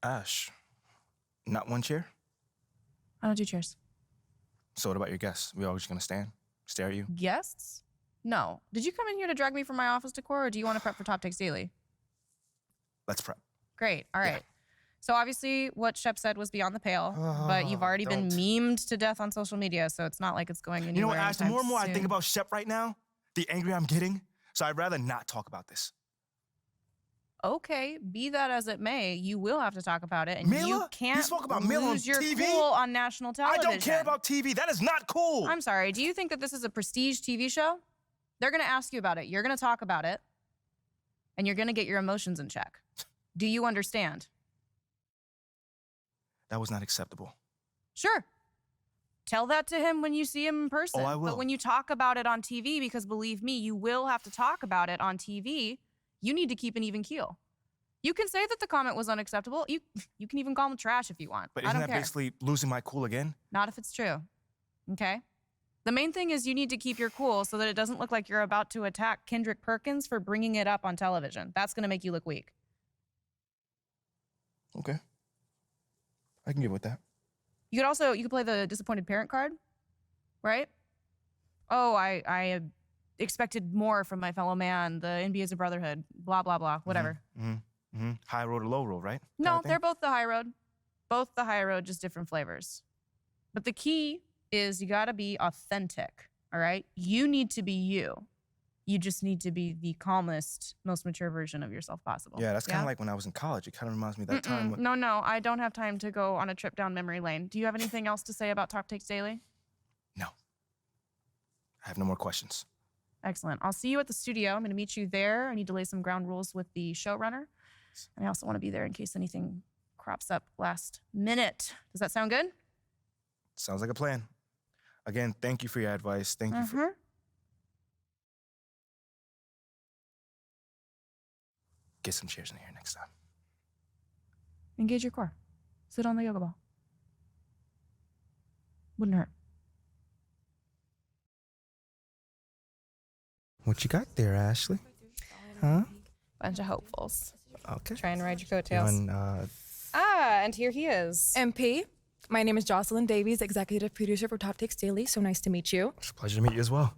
Ash, not one chair? I don't do chairs. So what about your guests? We all just gonna stand, stare at you? Guests? No. Did you come in here to drag me from my office decor, or do you want to prep for Top Takes Daily? Let's prep. Great. All right. Yeah. So obviously what Shep said was beyond the pale, but you've already been memed to death on social media, so it's not like it's going anywhere. You know what, Ash, the more and more soon. I think about Shep right now, the angrier I'm getting, so I'd rather not talk about this. Okay, be that as it may, you will have to talk about it, and Mila? you can't You spoke about Mila on lose your TV? cool on national television. I don't care about TV. That is not cool. I'm sorry. Do you think that this is a prestige TV show? They're going to ask you about it. You're going to talk about it, and you're going to get your emotions in check. Do you understand? That was not acceptable. Sure. Tell that to him when you see him in person. Oh, I will. But when you talk about it on TV, because believe me, you will have to talk about it on TV, you need to keep an even keel. You can say that the comment was unacceptable. You can even call him trash if you want. But I isn't don't that care. basically losing my cool again? Not if it's true. Okay? The main thing is you need to keep your cool so that it doesn't look like you're about to attack Kendrick Perkins for bringing it up on television. That's going to make you look weak. Okay. I can get with that. You could play the disappointed parent card, right? Oh, I expected more from my fellow man. The NBA is a brotherhood. Blah, blah, blah. Whatever. High road or low road, right? No, they're both the high road. Both the high road, just different flavors. But the key is you got to be authentic, all right? You need to be you. You just need to be the calmest, most mature version of yourself possible. Yeah, that's kind of like when I was in college. It kind of reminds me of that time when... No, I don't have time to go on a trip down memory lane. Do you have anything else to say about Top Takes Daily? No. I have no more questions. Excellent. I'll see you at the studio. I'm going to meet you there. I need to lay some ground rules with the showrunner. And I also want to be there in case anything crops up last minute. Does that sound good? Sounds like a plan. Again, thank you for your advice. Thank you for... Get some chairs in here next time. Engage your core. Sit on the yoga ball. Wouldn't hurt. What you got there, Ashley? Huh? Bunch of hopefuls. Okay. Trying to ride your coattails. And here he is. MP, my name is Jocelyn Davies, executive producer for Top Takes Daily. So nice to meet you. It's a pleasure to meet you as well.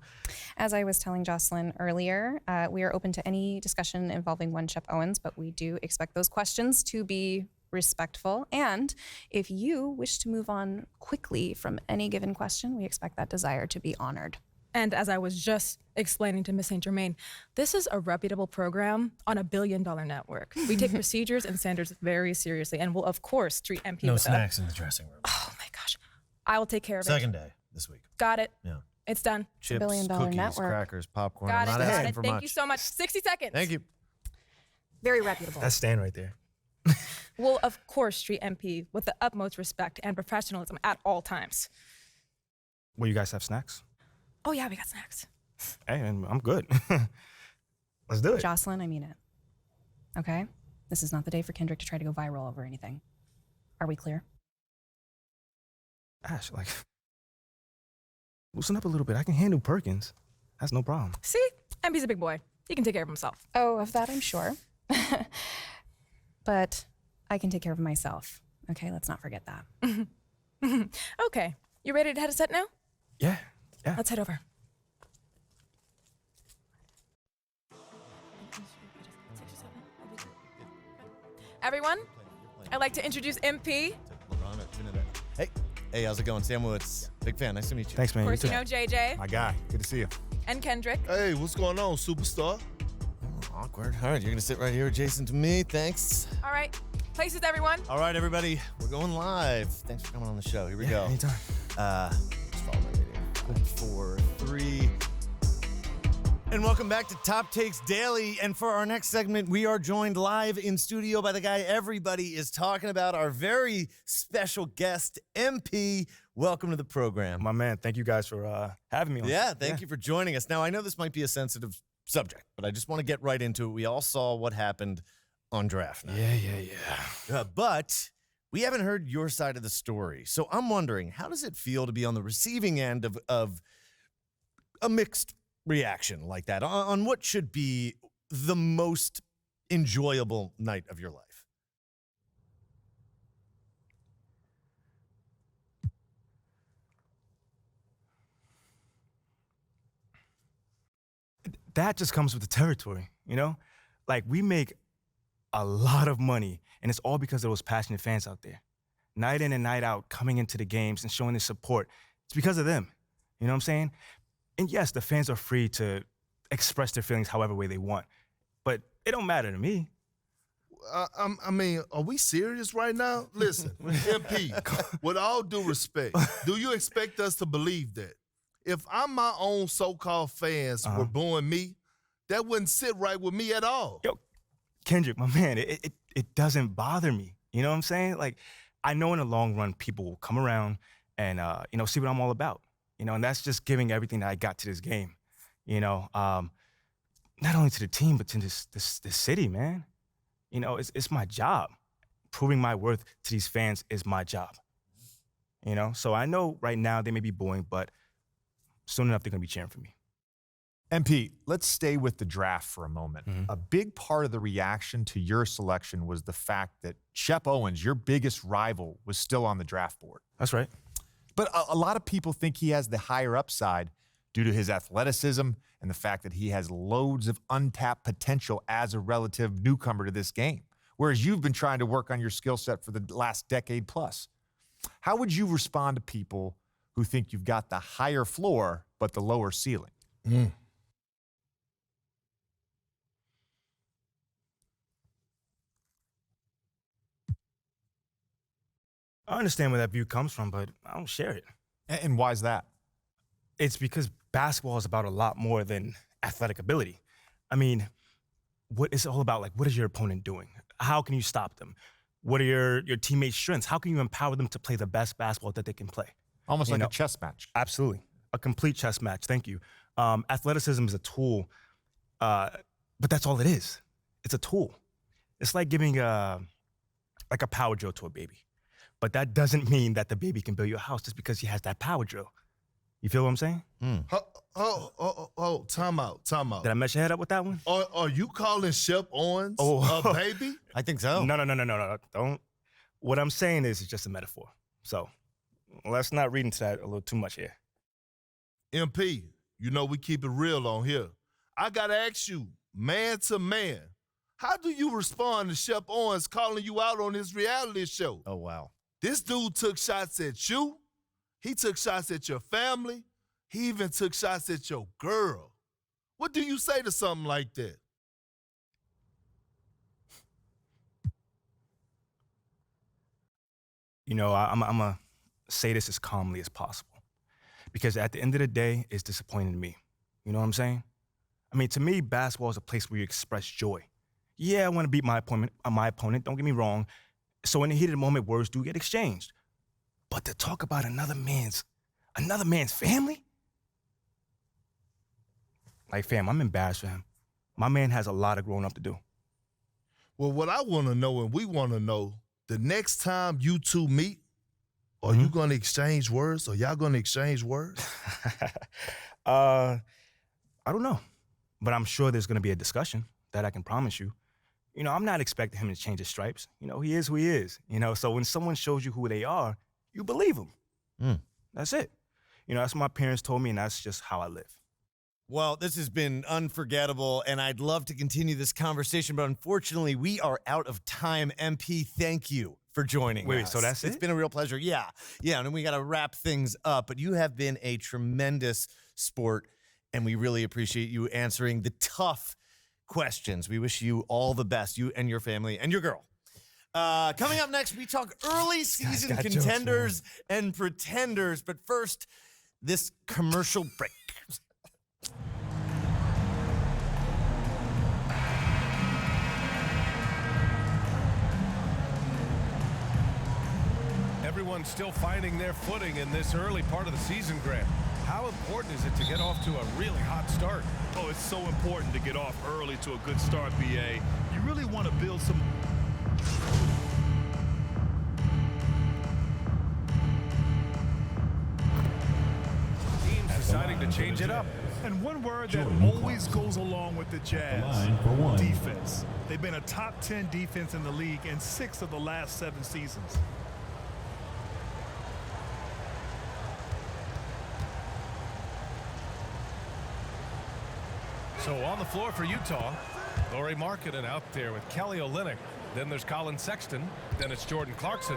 As I was telling Jocelyn earlier, we are open to any discussion involving one Shep Owens, but we do expect those questions to be respectful. And if you wish to move on quickly from any given question, we expect that desire to be honored. And as I was just explaining to Miss St. Germain, this is a reputable program on $1 billion network. We take procedures and standards very seriously and will, of course, treat MP No with snacks in the dressing room. Oh my gosh. I will take care of it. Second day this week. Got it. Yeah. It's done. Chips, $1 billion cookies, network. crackers, popcorn. Got I'm it. not Got asking it. for Thank much. you so much. 60 seconds. Thank you. Very reputable. That stand right there. We'll, of course, treat MP with the utmost respect and professionalism at all times. Will you guys have snacks? Oh, yeah, we got snacks. Hey, I'm good. Let's do it. Jocelyn, I mean it. Okay? This is not the day for Kendrick to try to go viral over anything. Are we clear? Ash, loosen up a little bit. I can handle Perkins. That's no problem. See? MP's a big boy. He can take care of himself. Oh, of that I'm sure. But I can take care of myself. Okay, let's not forget that. Okay. You ready to head a set now? Yeah. Let's head over. Everyone, I'd like to introduce MP. Hey, how's it going? Sam Woods. Big fan. Nice to meet you. Thanks, man. Of course, You you too. know JJ My guy. Good to see you. and Kendrick. Hey, what's going on, superstar? Awkward. All right, you're going to sit right here adjacent to me. Thanks. All right. Places, everyone. All right, everybody. We're going live. Thanks for coming on the show. Here we go. Anytime. Just follow my video. 5, 4, 3. And welcome back to Top Takes Daily. And for our next segment, we are joined live in studio by the guy everybody is talking about, our very special guest, MP. Welcome to the program. My man, thank you guys for having me on. Yeah, thank you for joining us. Now, I know this might be a sensitive subject, but I just want to get right into it. We all saw what happened on draft night. Yeah. But we haven't heard your side of the story. So I'm wondering, how does it feel to be on the receiving end of a mixed reaction like that on what should be the most enjoyable night of your life? that just comes with the territory, you know? Like, we make a lot of money, and it's all because of those passionate fans out there. Night in and night out, coming into the games and showing their support. It's because of them. You know what I'm saying? And yes, the fans are free to express their feelings however way they want, but it don't matter to me. I mean, are we serious right now? Listen, MP, with all due respect, do you expect us to believe that? If my own so-called fans were booing me, that wouldn't sit right with me at all. Yo, Kendrick, my man, it doesn't bother me. You know what I'm saying? Like, I know in the long run, people will come around and, see what I'm all about. And that's just giving everything that I got to this game. Not only to the team, but to this city, man. It's my job. Proving my worth to these fans is my job. So I know right now they may be booing, but soon enough they're gonna be cheering for me. MP, let's stay with the draft for a moment. Mm-hmm. A big part of the reaction to your selection was the fact that Shep Owens, your biggest rival, was still on the draft board. That's right. But a lot of people think he has the higher upside due to his athleticism and the fact that he has loads of untapped potential as a relative newcomer to this game, whereas you've been trying to work on your skill set for the last decade plus. How would you respond to people who think you've got the higher floor but the lower ceiling? I understand where that view comes from, but I don't share it. And why is that? It's because basketball is about a lot more than athletic ability. I mean, what it's all about, like, what is your opponent doing? How can you stop them? What are your teammates' strengths? How can you empower them to play the best basketball that they can play? Almost like a chess match. Absolutely. A complete chess match. Thank you. Athleticism is a tool, but that's all it is. It's a tool. It's like giving a power drill to a baby. But that doesn't mean that the baby can build you a house just because he has that power drill. You feel what I'm saying? Time out. Did I mess your head up with that one? Are you calling Shep Owens a baby? I think so. No. Don't. What I'm saying is it's just a metaphor. So let's not read into that a little too much here. MP, we keep it real on here. I got to ask you, man to man, how do you respond to Shep Owens calling you out on his reality show? Oh, wow. This dude took shots at you. He took shots at your family. He even took shots at your girl. What do you say to something like that? I'm going to say this as calmly as possible. Because at the end of the day, it's disappointing to me. You know what I'm saying? I mean, to me, basketball is a place where you express joy. Yeah, I want to beat my opponent, don't get me wrong. So in the heat of the moment, words do get exchanged. But to talk about another man's family? Like, fam, I'm embarrassed for him. My man has a lot of growing up to do. Well, what I want to know, and we want to know, the next time you two meet, are you going to exchange words? Are y'all going to exchange words? I don't know. But I'm sure there's going to be a discussion. That I can promise you. I'm not expecting him to change his stripes. He is who he is. So when someone shows you who they are, you believe them. That's it. That's what my parents told me, and that's just how I live. Well, this has been unforgettable, and I'd love to continue this conversation, but unfortunately, we are out of time. MP, thank you for joining us. Wait, so that's it? It's been a real pleasure. Yeah, and we got to wrap things up, but you have been a tremendous sport, and we really appreciate you answering the tough questions. We wish you all the best, you and your family and your girl. Coming up next, we talk early season contenders and pretenders. But first, this commercial break. Everyone's still finding their footing in this early part of the season, Grant. How important is it to get off to a really hot start? Oh, it's so important to get off early to a good start, BA. You really want to build some... Teams deciding to change it up. And one word that always goes along with the Jazz, defense. They've been a top 10 defense in the league in 6 of the last 7 seasons. So on the floor for Utah, Lauri Markkanen out there with Kelly Olynyk. Then there's Colin Sexton. Then it's Jordan Clarkson.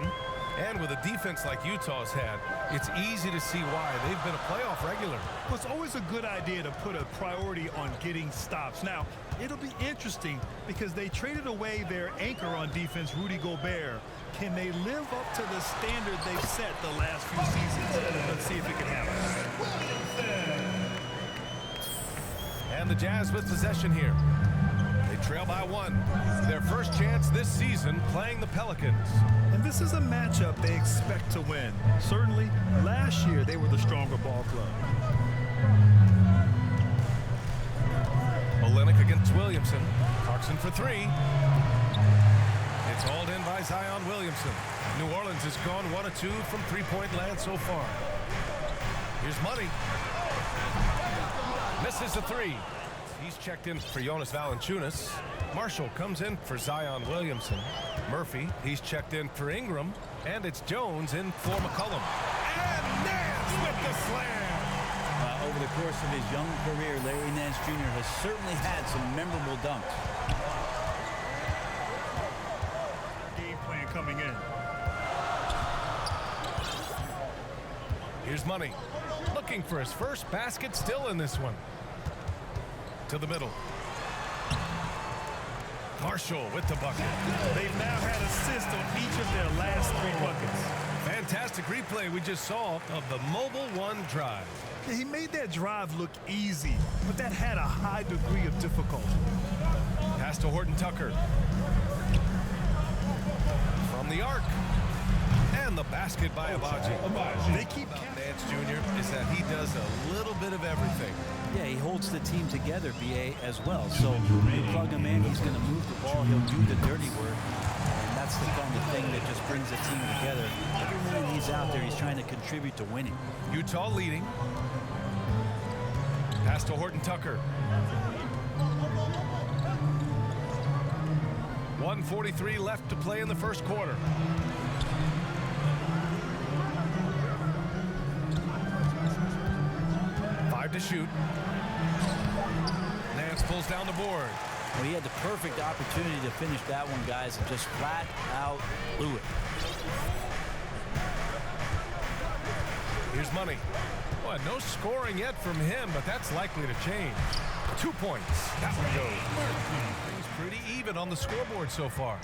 And with a defense like Utah's had, it's easy to see why they've been a playoff regular. Well, it's always a good idea to put a priority on getting stops. Now, it'll be interesting because they traded away their anchor on defense, Rudy Gobert. Can they live up to the standard they've set the last few seasons? Let's see if it can happen. And the Jazz with possession here. They trail by 1. Their first chance this season playing the Pelicans. And this is a matchup they expect to win. Certainly, last year they were the stronger ball club. Olynyk against Williamson. Clarkson for 3. It's hauled in by Zion Williamson. New Orleans has gone 1 of 2 from three-point land so far. Here's Money. Misses the 3. He's checked in for Jonas Valanciunas. Marshall comes in for Zion Williamson. Murphy, he's checked in for Ingram. And it's Jones in for McCollum. And Nance with the slam. Over the course of his young career, Larry Nance Jr. has certainly had some memorable dunks. Game plan coming in. Here's Money. Looking for his first basket still in this one. To the middle. Marshall with the bucket. They've now had assists on each of their last 3 buckets. Fantastic replay we just saw of the Mobile One drive. He made that drive look easy, but that had a high degree of difficulty. Pass to Horton Tucker. From the arc. And the basket by Abaji. They keep Nance Jr. is that he does a little bit of everything. Yeah, he holds the team together, BA, as well. So you plug him in, he's going to move the ball, he'll do the dirty work. And that's the kind of thing that just brings the team together. Every minute he's out there, he's trying to contribute to winning. Utah leading. Pass to Horton Tucker. 1:43 left to play in the first quarter. To shoot. Nance pulls down the board. Well, he had the perfect opportunity to finish that one, guys, and just flat out blew it. Here's Money. Well, no scoring yet from him, but that's likely to change. 2 points. That one goes. He's pretty even on the scoreboard so far.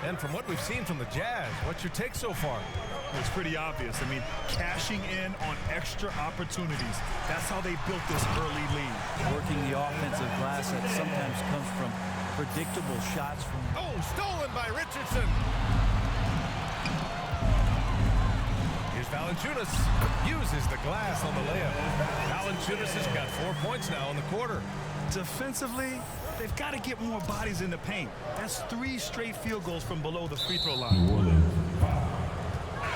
And from what we've seen from the Jazz, what's your take so far? It's pretty obvious. I mean, cashing in on extra opportunities. That's how they built this early lead. Working the offensive glass that sometimes comes from predictable shots from... Oh, stolen by Richardson. Here's Valanciunas. Uses the glass on the layup. Valanciunas has got 4 points now in the quarter. Defensively, they've got to get more bodies in the paint. That's 3 straight field goals from below the free throw line.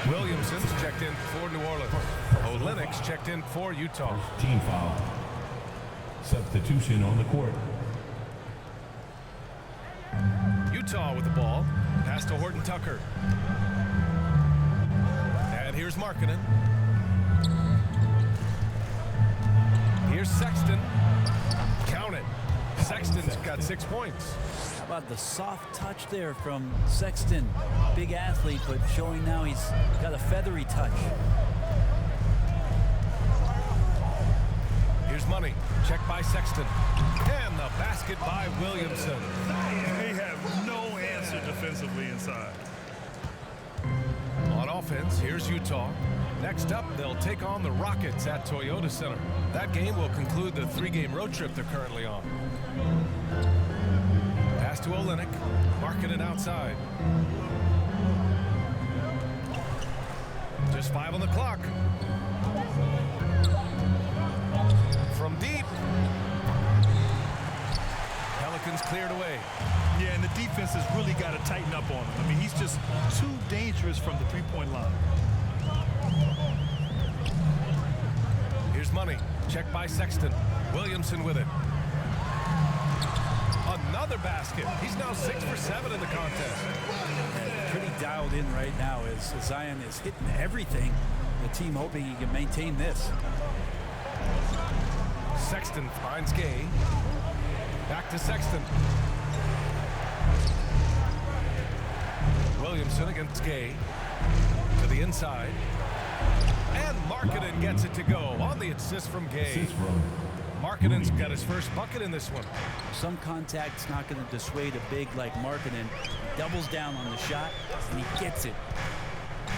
Williamson's checked in for New Orleans. Olynyk's checked in for Utah. Team foul. Substitution on the court. Utah with the ball. Pass to Horton Tucker. And here's Markkanen. Here's Sexton. Count it. Sexton's got 6 points. How about the soft touch there from Sexton? Big athlete, but showing now he's got a feathery touch. Here's Money. Check by Sexton. And the basket by Williamson. They have no answer defensively inside. On offense, here's Utah. Next up, they'll take on the Rockets at Toyota Center. That game will conclude the 3-game road trip they're currently on. Pass to Olynyk. Markkanen outside. Just 5 on the clock. From deep. Pelicans cleared away. Yeah, and the defense has really got to tighten up on him. I mean, he's just too dangerous from the three-point line. Here's Money. Check by Sexton. Williamson with it. Another basket. He's now 6 for 7 in the contest. Yeah, pretty dialed in right now as Zion is hitting everything. The team hoping he can maintain this. Sexton finds Gay. Back to Sexton. Williamson against Gay. To the inside. And Markkanen gets it to go on the assist from Gay. Markkanen's got his first bucket in this one. Some contact's not going to dissuade a big like Markkanen. He doubles down on the shot, and he gets it.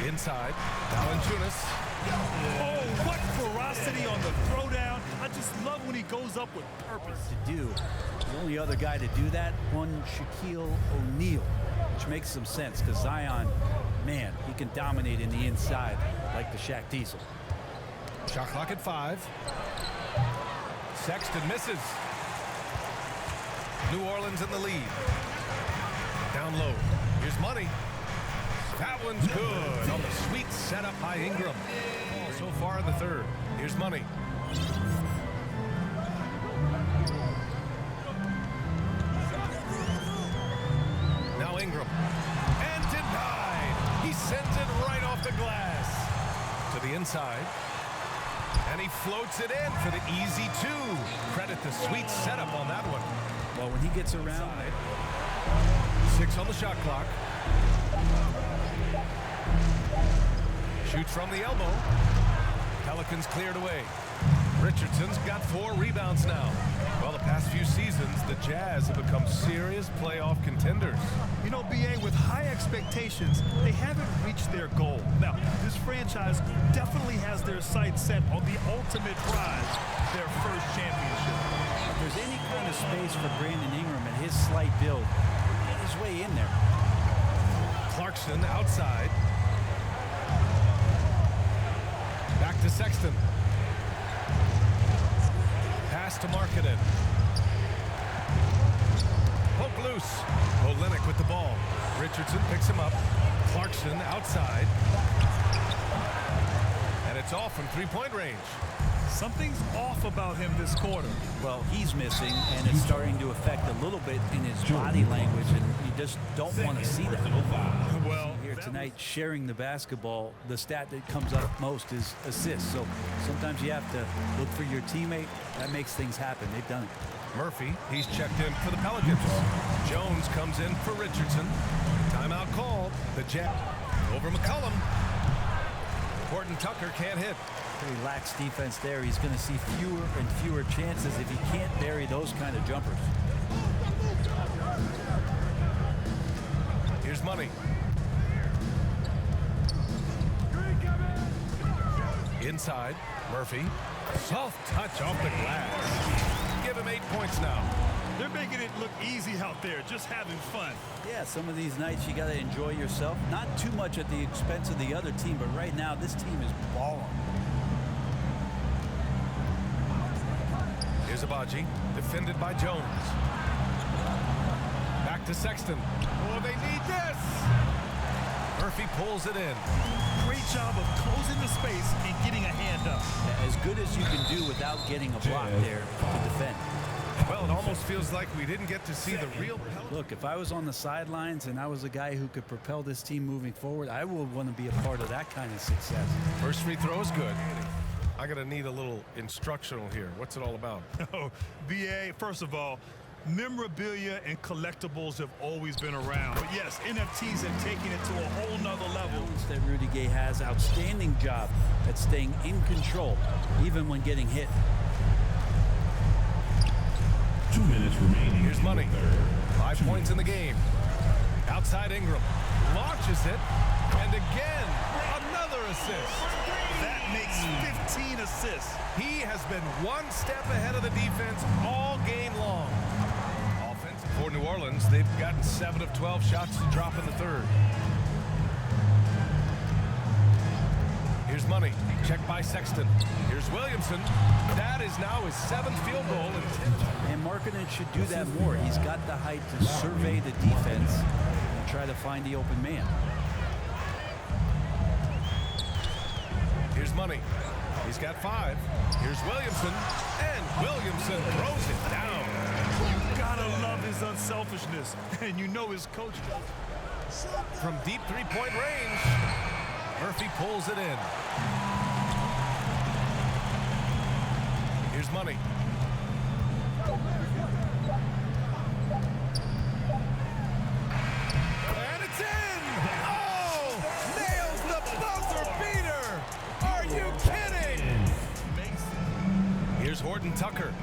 Inside, Valanciunas. Oh, what ferocity on the throwdown. I just love when he goes up with purpose. To do. The only other guy to do that, one Shaquille O'Neal, which makes some sense because Zion, man, he can dominate in the inside like the Shaq Diesel. Shot clock at 5. Sexton misses. New Orleans in the lead. Down low. Here's Money. That one's good on the sweet setup by Ingram. So far in the third. Here's Money. Now Ingram. And denied. He sends it right off the glass. To the inside. And he floats it in for the easy 2. Credit the sweet setup on that one. Well, when he gets around. 6 on the shot clock. Shoots from the elbow. Pelicans cleared away. Richardson's got 4 rebounds now. Well, the past few seasons, the Jazz have become serious playoff contenders. You know, BA, with high expectations, they haven't reached their goal. Now, this franchise definitely has their sights set on the ultimate prize, their first championship. If there's any kind of space for Brandon Ingram and his slight build, get his way in there. Clarkson outside. Back to Sexton. Pass to Markkanen. Poke loose. Olynyk with the ball. Richardson picks him up. Clarkson outside. And it's off from three-point range. Something's off about him this quarter. Well, he's missing, and it's starting to affect a little bit in his body language, and you just don't want to see that. Well, here tonight, sharing the basketball, the stat that comes up most is assists. So sometimes you have to look for your teammate. That makes things happen. They've done it. Murphy, he's checked in for the Pelicans. Jones comes in for Richardson. Timeout called. The Jazz over McCollum. Horton Tucker can't hit. Pretty lax defense there. He's going to see fewer and fewer chances if he can't bury those kind of jumpers. Here's Money. Inside, Murphy. Soft touch off the glass. Give him 8 points now. They're making it look easy out there, just having fun. Yeah, some of these nights you got to enjoy yourself. Not too much at the expense of the other team, but right now this team is balling. Here's Abaji, defended by Jones. Back to Sexton. Oh, they need this. Murphy pulls it in. Great job of closing the space and getting a hand up. As good as you can do without getting a block there to defend. Well, it almost feels like we didn't get to see the real. Look, if I was on the sidelines and I was a guy who could propel this team moving forward, I would want to be a part of that kind of success. First free throw is good. I'm going to need a little instructional here. What's it all about? Oh, BA, first of all, memorabilia and collectibles have always been around. But yes, NFTs have taken it to a whole nother level. That Rudy Gay has outstanding job at staying in control, even when getting hit. 2 minutes remaining. Here's Money. 5 points in the game. Outside Ingram. Launches it. And again, another assist. That makes 15 assists. He has been one step ahead of the defense all game long. Offense for New Orleans, they've gotten 7 of 12 shots to drop in the third. Here's Money. Checked by Sexton. Here's Williamson. That is now his 7th field goal. And Markkanen should do that more. He's got the height to survey the defense and try to find the open man. Here's Money. He's got 5. Here's Williamson. And Williamson throws it down. You gotta love his unselfishness. And you know his coach does. From deep three-point range, Murphy pulls it in. Here's Money. Horton Tucker.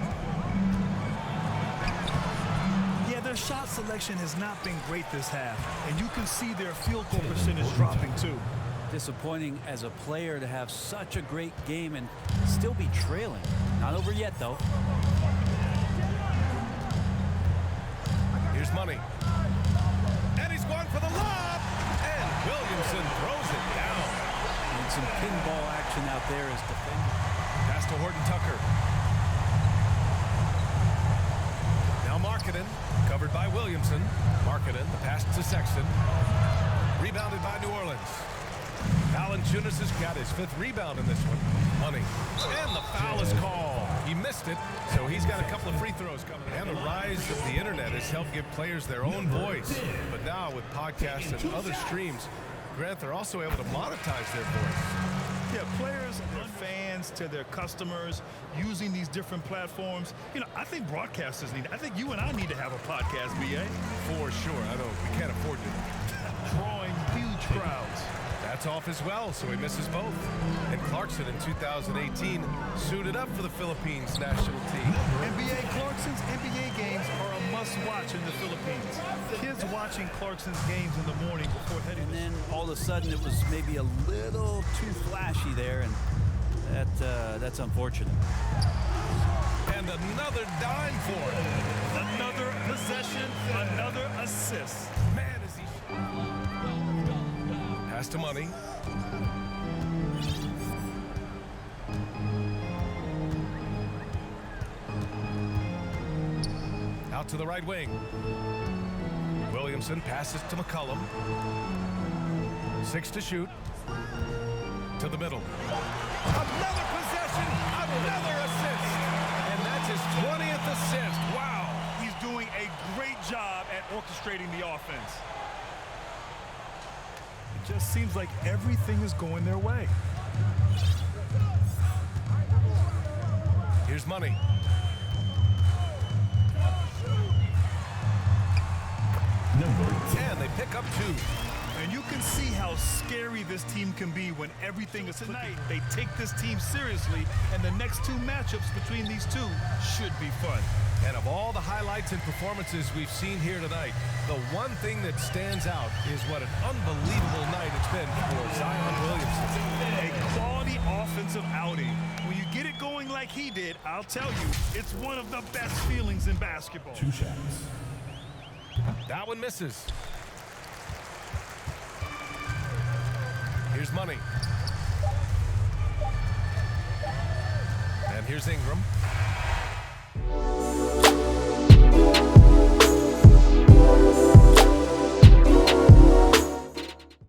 Yeah, their shot selection has not been great this half, and you can see their field goal percentage dropping too. Disappointing as a player to have such a great game and still be trailing. Not over yet, though. Here's Money. And he's going for the lob. And Williamson throws it down. And some pinball action out there as defender. Pass to Horton Tucker. Now Markkanen, covered by Williamson. Markkanen, the pass to Sexton. Rebounded by New Orleans. Valanciunas has got his 5th rebound in this one. Money. And the foul is called. He missed it, so he's got a couple of free throws coming. And the rise of the internet has helped give players their own voice. But now with podcasts and other streams, Grant, they're also able to monetize their voice. Yeah, players, their fans, to their customers, using these different platforms. You know, I think broadcasters need, I think you and I need to have a podcast, BA. For sure. I know we can't afford to. Drawing huge crowds. That's off as well, so he misses both. And Clarkson in 2018 suited up for the Philippines national team. NBA Clarkson's NBA games are a must-watch in the Philippines. Kids watching Clarkson's games in the morning before heading. And then all of a sudden it was maybe a little too flashy there, and that's unfortunate. And another dime for it. Another possession, another assist. Man, is he... Pass to Money. Out to the right wing. Williamson passes to McCollum. 6 to shoot. To the middle. Another possession, another assist. And that's his 20th assist. Wow. He's doing a great job at orchestrating the offense. It just seems like everything is going their way. Here's Money. And they pick up 2. And you can see how scary this team can be when everything is tonight. They take this team seriously, and the next 2 matchups between these two should be fun. And of all the highlights and performances we've seen here tonight, the one thing that stands out is what an unbelievable night it's been for Zion Williamson. A quality offensive outing. When you get it going like he did, I'll tell you, it's one of the best feelings in basketball. 2 shots. That one misses. Here's Money. And here's Ingram.